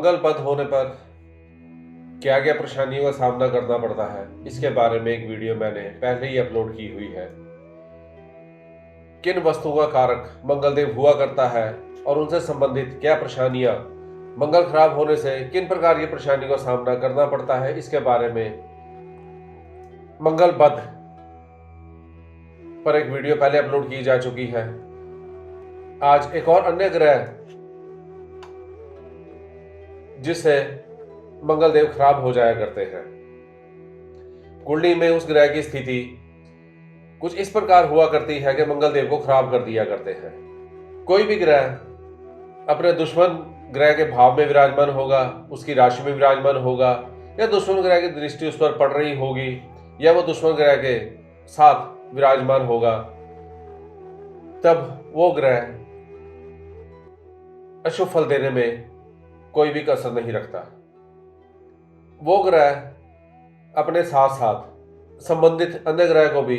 मंगल बद होने पर क्या क्या परेशानियों का सामना करना पड़ता है, इसके बारे में एक वीडियो मैंने पहले ही अपलोड की हुई है। किन वस्तुओं का कारक मंगलदेव हुआ करता है और उनसे संबंधित क्या परेशानियां मंगल खराब होने से किन प्रकार की परेशानियों का सामना करना पड़ता है, इसके बारे में मंगल बद पर एक वीडियो पहले अपलोड की जा चुकी है। आज एक और अन्य ग्रह जिससे मंगलदेव खराब हो जाया करते हैं, कुंडली में उस ग्रह की स्थिति कुछ इस प्रकार हुआ करती है कि मंगलदेव को खराब कर दिया करते हैं। कोई भी ग्रह अपने दुश्मन ग्रह के भाव में विराजमान होगा, उसकी राशि में विराजमान होगा, या दुश्मन ग्रह की दृष्टि उस पर पड़ रही होगी, या वो दुश्मन ग्रह के साथ विराजमान होगा, तब वो ग्रह अशुभ फल देने में कोई भी कसर नहीं रखता। वो ग्रह अपने साथ साथ संबंधित अन्य ग्रह को भी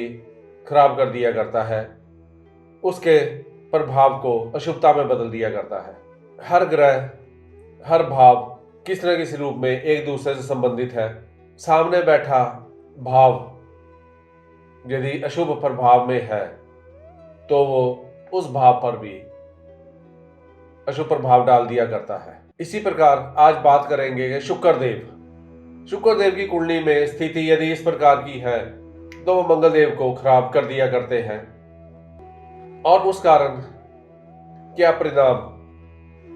खराब कर दिया करता है, उसके प्रभाव को अशुभता में बदल दिया करता है। हर ग्रह, हर भाव किस न किसी रूप में एक दूसरे से संबंधित है। सामने बैठा भाव यदि अशुभ प्रभाव में है तो वो उस भाव पर भी अशुभ प्रभाव डाल दिया करता है। इसी प्रकार आज बात करेंगे कि शुक्रदेव की कुंडली में स्थिति यदि इस प्रकार की है तो वो मंगलदेव को खराब कर दिया करते हैं, और उस कारण क्या परिणाम,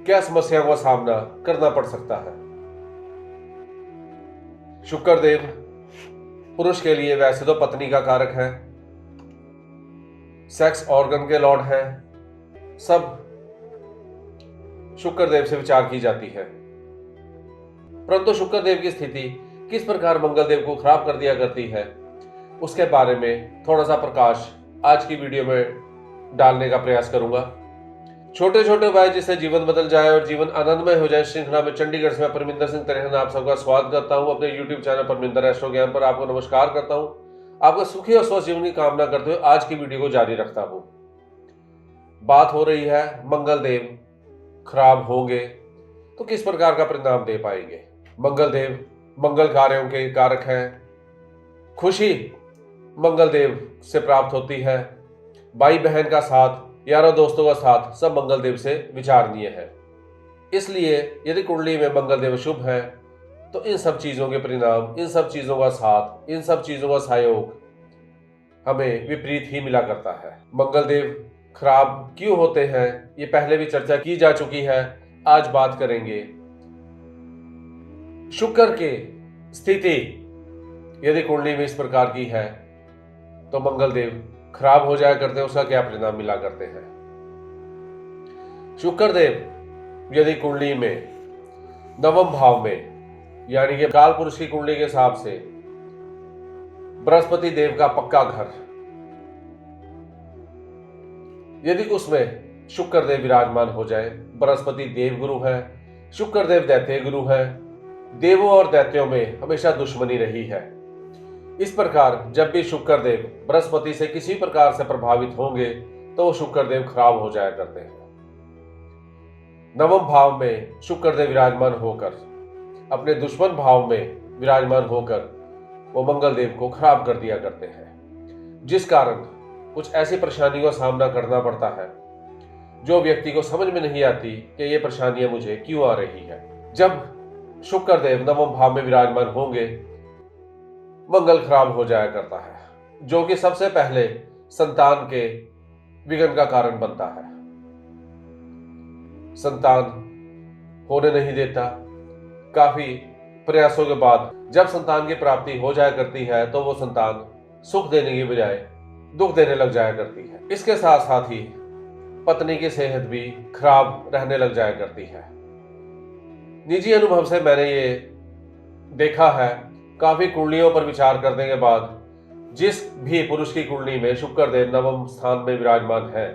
क्या समस्याओं का सामना करना पड़ सकता है। शुक्रदेव पुरुष के लिए वैसे तो पत्नी का कारक है, सेक्स ऑर्गन के लॉर्ड है, सब शुक्रदेव से विचार की जाती है। परंतु शुक्रदेव की स्थिति किस प्रकार मंगलदेव को खराब कर दिया करती है, उसके बारे में थोड़ा सा प्रकाश आज की वीडियो में डालने का प्रयास करूंगा। छोटे छोटे उपाय जिससे जीवन बदल जाए और जीवन आनंदमय हो जाए श्रृंखला में चंडीगढ़ से मैं परमिंदर सिंह तिरहन आप सबका स्वागत करता हूं। अपने यूट्यूब चैनल परमिंदर एस्ट्रो ज्ञान पर आपको नमस्कार करता हूं। आपको सुखी और स्वस्थ जीवन की कामना करते हुए आज की वीडियो को जारी रखता हूं। बात हो रही है मंगलदेव खराब होंगे तो किस प्रकार का परिणाम दे पाएंगे। मंगलदेव मंगल कार्यों के कारक हैं। खुशी मंगलदेव से प्राप्त होती है। भाई बहन का साथ, यारों दोस्तों का साथ सब मंगलदेव से विचारणीय है। इसलिए यदि कुंडली में मंगलदेव शुभ है तो इन सब चीजों के परिणाम, इन सब चीजों का साथ, इन सब चीजों का सहयोग हमें विपरीत ही मिला करता है। मंगलदेव खराब क्यों होते हैं ये पहले भी चर्चा की जा चुकी है। आज बात करेंगे शुक्र की स्थिति यदि कुंडली में इस प्रकार की है तो मंगलदेव खराब हो जाया करते हैं, उसका क्या परिणाम मिला करते हैं। शुक्रदेव यदि कुंडली में नवम भाव में, यानी कि काल पुरुष की कुंडली के हिसाब से बृहस्पति देव का पक्का घर, यदि उसमें शुक्रदेव विराजमान हो जाए, बृहस्पति देव गुरु है, शुक्रदेव दैत्य गुरु है, देवों और दैत्यों में हमेशा दुश्मनी रही है। इस प्रकार जब भी शुक्रदेव बृहस्पति से किसी प्रकार से प्रभावित होंगे तो वो शुक्रदेव खराब हो जाया करते हैं। नवम भाव में शुक्रदेव विराजमान होकर, अपने दुश्मन भाव में विराजमान होकर वो मंगलदेव को खराब कर दिया करते हैं, जिस कारण कुछ ऐसी परेशानियों का सामना करना पड़ता है जो व्यक्ति को समझ में नहीं आती कि ये परेशानियां मुझे क्यों आ रही है। जब शुक्रदेव नवम भाव में विराजमान होंगे मंगल खराब हो जाया करता है, जो कि सबसे पहले संतान के विघ्न का कारण बनता है। संतान होने नहीं देता। काफी प्रयासों के बाद जब संतान की प्राप्ति हो जाया करती है तो वो संतान सुख देने की बजाय दुख देने लग जाया करती है। इसके साथ साथ ही पत्नी की सेहत भी खराब रहने लग जाया करती है। निजी अनुभव से मैंने ये देखा है, काफी कुंडलियों पर विचार करने के बाद जिस भी पुरुष की कुंडली में शुक्रदेव नवम स्थान में विराजमान है,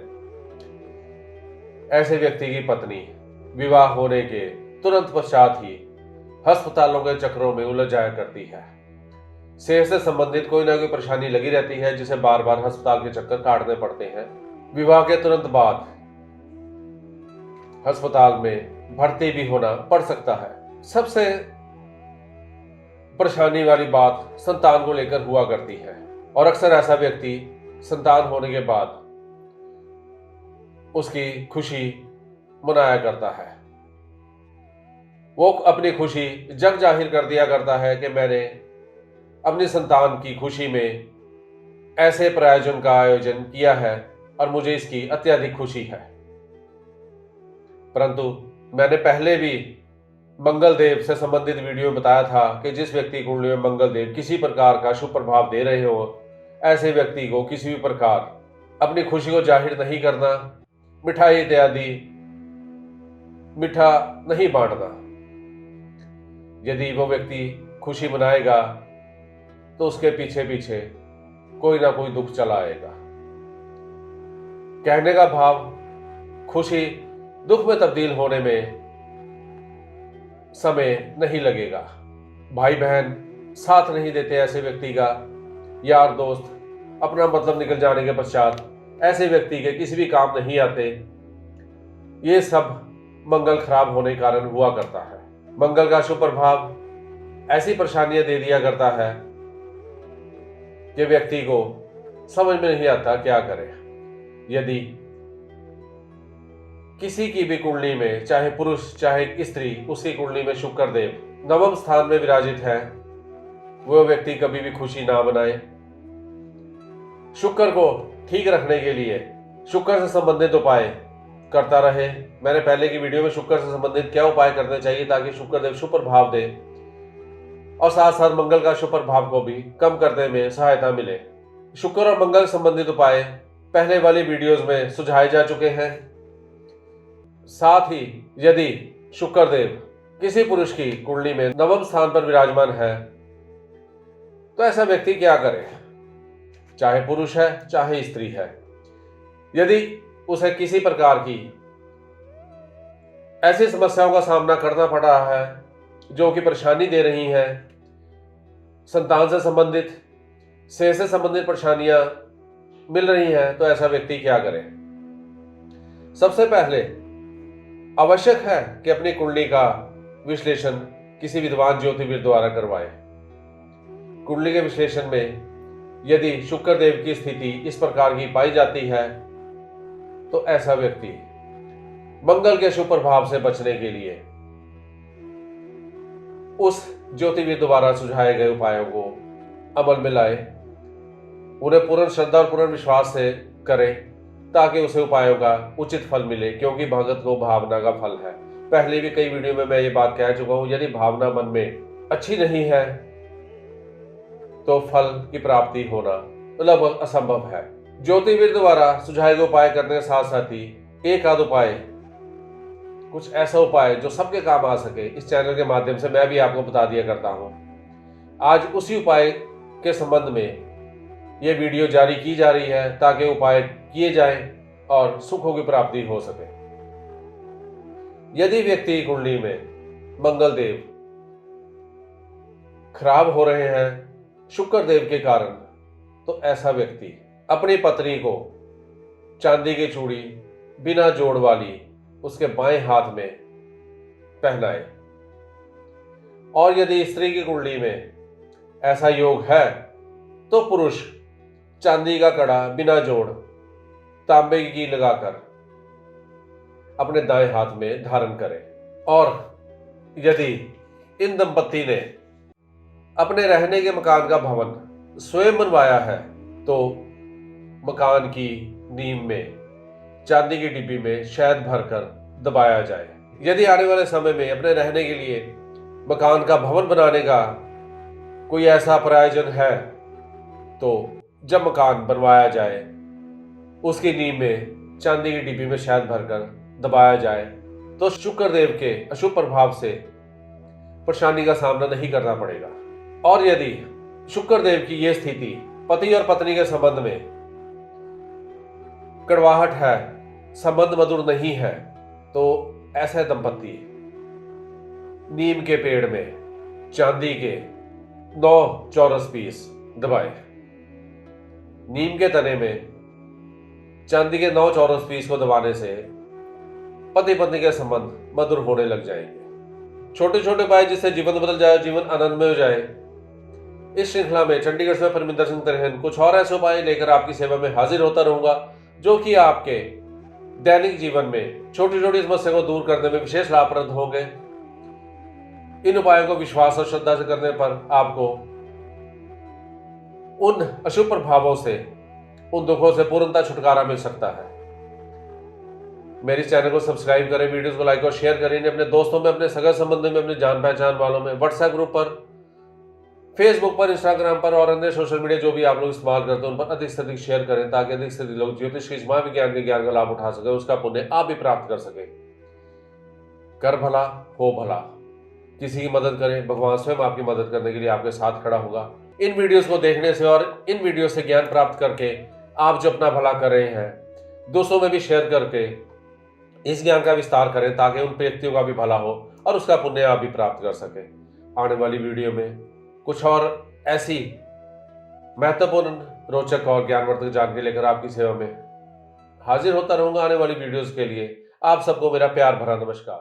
ऐसे व्यक्ति की पत्नी विवाह होने के तुरंत पश्चात ही अस्पतालों के चक्रों में उलझ जाया करती है। सेहत से संबंधित कोई ना कोई परेशानी लगी रहती है जिसे बार बार अस्पताल के चक्कर काटने पड़ते हैं। विवाह के तुरंत बाद अस्पताल में भर्ती भी होना पड़ सकता है। सबसे परेशानी वाली बात संतान को लेकर हुआ करती है और अक्सर ऐसा व्यक्ति संतान होने के बाद उसकी खुशी मनाया करता है। वो अपनी खुशी जग जाहिर कर दिया करता है कि मैंने अपनी संतान की खुशी में ऐसे प्रायोजन का आयोजन किया है और मुझे इसकी अत्यधिक खुशी है। परंतु मैंने पहले भी मंगल देव से संबंधित वीडियो में बताया था कि जिस व्यक्ति कुंडली में मंगल देव किसी प्रकार का शुभ प्रभाव दे रहे हो, ऐसे व्यक्ति को किसी भी प्रकार अपनी खुशी को जाहिर नहीं करना, मिठाई इत्यादि मीठा नहीं बांटना। यदि वो व्यक्ति खुशी मनाएगा तो उसके पीछे पीछे कोई ना कोई दुख चला आएगा। कहने का भाव, खुशी दुख में तब्दील होने में समय नहीं लगेगा। भाई बहन साथ नहीं देते ऐसे व्यक्ति का, यार दोस्त अपना मतलब निकल जाने के पश्चात ऐसे व्यक्ति के किसी भी काम नहीं आते। ये सब मंगल खराब होने के कारण हुआ करता है। मंगल का शुभ प्रभाव ऐसी परेशानियां दे दिया करता है कि व्यक्ति को समझ में नहीं आता क्या करे। यदि किसी की भी कुंडली में, चाहे पुरुष चाहे स्त्री, उसकी कुंडली में शुक्र देव नवम स्थान में विराजित है, वो व्यक्ति कभी भी खुशी ना मनाए। शुक्र को ठीक रखने के लिए शुक्र से संबंधित उपाय करता रहे। मैंने पहले की वीडियो में शुक्र से संबंधित क्या उपाय करने चाहिए ताकि शुक्र देव शुभ प्रभाव दे और साथ साथ मंगल का शुभ प्रभाव को भी कम करने में सहायता मिले। शुक्र और मंगल संबंधित उपाय पहले वाली वीडियोस में सुझाए जा चुके हैं। साथ ही यदि शुक्र देव किसी पुरुष की कुंडली में नवम स्थान पर विराजमान है तो ऐसा व्यक्ति क्या करे, चाहे पुरुष है चाहे स्त्री है। यदि उसे किसी प्रकार की ऐसी समस्याओं का सामना करना पड़ रहा है जो कि परेशानी दे रही हैं, संतान से संबंधित, सेहत से संबंधित परेशानियां मिल रही हैं, तो ऐसा व्यक्ति क्या करे। सबसे पहले आवश्यक है कि अपनी कुंडली का विश्लेषण किसी विद्वान ज्योतिर्विद द्वारा करवाए। कुंडली के विश्लेषण में यदि शुक्र देव की स्थिति इस प्रकार की पाई जाती है तो ऐसा व्यक्ति मंगल के शुभ प्रभाव से बचने के लिए उस ज्योतिर्विद द्वारा सुझाए गए उपायों को अमल में लाए, उन्हें पूर्ण श्रद्धा और पूर्ण विश्वास से करे ताकि उसे उपायों का उचित फल मिले, क्योंकि भगत को भावना का फल है। पहले भी कई वीडियो में मैं ये बात कह चुका हूं, यदि भावना मन में अच्छी नहीं है तो फल की प्राप्ति होना लगभग असंभव है। ज्योतिर्विद द्वारा सुझाए गए उपाय करने के साथ साथ ही एक आध उपाय, कुछ ऐसा उपाय जो सबके काम आ सके, इस चैनल के माध्यम से मैं भी आपको बता दिया करता हूं। आज उसी उपाय के संबंध में ये वीडियो जारी की जा रही है ताकि उपाय किए जाएं और सुखों की प्राप्ति हो सके। यदि व्यक्ति की कुंडली में मंगल देव खराब हो रहे हैं शुक्र देव के कारण, तो ऐसा व्यक्ति अपनी पत्नी को चांदी की चूड़ी बिना जोड़ वाली उसके बाएं हाथ में पहनाए। और यदि स्त्री की कुंडली में ऐसा योग है तो पुरुष चांदी का कड़ा बिना जोड़ तांबे की लगाकर अपने दाएं हाथ में धारण करे। और यदि इन दंपति ने अपने रहने के मकान का भवन स्वयं बनवाया है तो मकान की नींव में चांदी की डिब्बी में शहद भरकर दबाया जाए। यदि आने वाले समय में अपने रहने के लिए मकान का भवन बनाने का कोई ऐसा प्रायोजन है तो जब मकान बनवाया जाए उसकी नींव में चांदी की डिब्बी में शहद भरकर दबाया जाए तो शुक्र देव के अशुभ प्रभाव से परेशानी का सामना नहीं करना पड़ेगा। और यदि शुक्र देव की यह स्थिति पति और पत्नी के संबंध में कड़वाहट है, संबंध मधुर नहीं है, तो ऐसे दंपति नीम के पेड़ में चांदी के 9 चौरस पीस दबाए। नीम के तने में चांदी के 9 चौरस पीस को दबाने से पति पत्नी के संबंध मधुर होने लग जाएंगे। छोटे छोटे उपाय जिससे जीवन बदल जाए, जीवन आनंदमय हो जाए। इस श्रृंखला में चंडीगढ़ से परमिंदर सिंह तिरहन कुछ और ऐसे उपाय लेकर आपकी सेवा में हाजिर होता रहूंगा जो कि आपके दैनिक जीवन में छोटी छोटी समस्या को दूर करने में विशेष लाभप्रद होंगे। इन उपायों को विश्वास और श्रद्धा से करने पर आपको उन अशुभ प्रभावों से, उन दुखों से पूर्णतः छुटकारा मिल सकता है। मेरे चैनल को सब्सक्राइब करें, वीडियोस को लाइक और शेयर करें, अपने दोस्तों में, अपने सगा संबंधी में, अपने जान पहचान वालों में, व्हाट्सएप ग्रुप पर, फेसबुक पर, इंस्टाग्राम पर और अन्य सोशल मीडिया जो भी आप लोग इस्तेमाल करते हैं उन पर अधिक से अधिक शेयर करें ताकि अधिक से अधिक लोग ज्योतिष के इस महाविज्ञान के ज्ञान का लाभ उठा सके, उसका पुण्य आप भी प्राप्त कर सके। कर भला हो भला, किसी की मदद करें, भगवान स्वयं आपकी मदद करने के लिए आपके साथ खड़ा होगा। इन वीडियोस को देखने से और इन वीडियो से ज्ञान प्राप्त करके आप जो अपना भला कर रहे हैं, दोस्तों में भी शेयर करके इस ज्ञान का विस्तार करें ताकि उन व्यक्तियों का भी भला हो और उसका पुण्य आप भी प्राप्त कर सके। आने वाली वीडियो में कुछ और ऐसी महत्वपूर्ण, रोचक और ज्ञानवर्धक जानकारी लेकर आपकी सेवा में हाजिर होता रहूंगा। आने वाली वीडियोस के लिए आप सबको मेरा प्यार भरा नमस्कार।